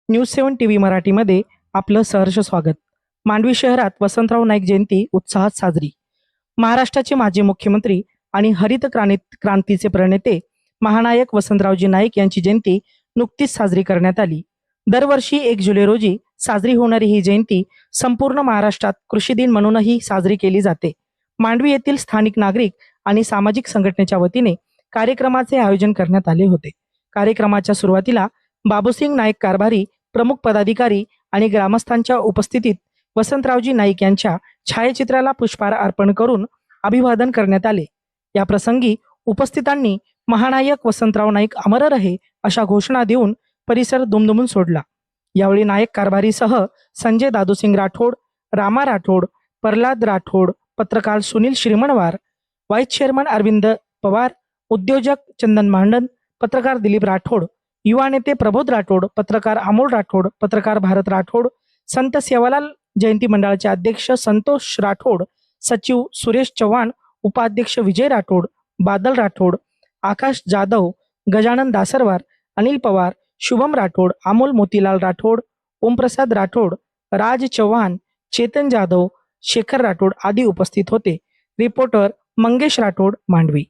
News 7 TV मराठीमध्ये आपलं सहर्ष स्वागत। मांडवी शहरात वसंतराव नाईक जयंती उत्साहात साजरी। महाराष्ट्राचे माजी मुख्यमंत्री आणि हरित क्रांतीचे प्रणेते महानायक वसंतरावजी नाईक यांची जयंती नुकतीच साजरी करण्यात आली। दरवर्षी 1 जुलै रोजी साजरी होणारी ही जयंती संपूर्ण महाराष्ट्रात कृषी दिन म्हणूनही साजरी केली जाते। मांडवी येथील स्थानिक नागरिक आणि सामाजिक संघटनेच्या वतीने कार्यक्रमाचे आयोजन करण्यात आले होते। कार्यक्रमाच्या सुरुवातीला बाबूसिंग नाईक कारभारी, प्रमुख पदाधिकारी आणि ग्रामस्थांच्या उपस्थितीत वसंतरावजी नाईक यांच्या छायाचित्राला पुष्पहार अर्पण करून अभिवादन करण्यात आले। या प्रसंगी उपस्थितांनी महानायक वसंतराव नाईक अमर रहे अशा घोषणा देऊन परिसर दुमदुमून सोडला। यावेळी नायक कारभारीसह संजय दादूसिंग राठोड, रामा राठोड, प्रल्हाद राठोड, पत्रकार सुनील श्रीमणवार, व्हाईस चेअरमन अरविंद पवार, उद्योजक चंदन मांडन, पत्रकार दिलीप राठोड, युवा नेते प्रबोध राठोड, पत्रकार अमोल राठोड, पत्रकार भारत राठोड, संत सेवालाल जयंती मंडळाचे अध्यक्ष संतोष राठोड, सचिव सुरेश चव्हाण, उपाध्यक्ष विजय राठोड, बादल राठोड, आकाश जाधव, गजानन दासरवार, अनिल पवार, शुभम राठोड, अमोल मोतीलाल राठोड, ओमप्रसाद राठोड, राज चव्हाण, चेतन जाधव, शेखर राठोड आदी उपस्थित होते। रिपोर्टर मंगेश राठोड, मांडवी।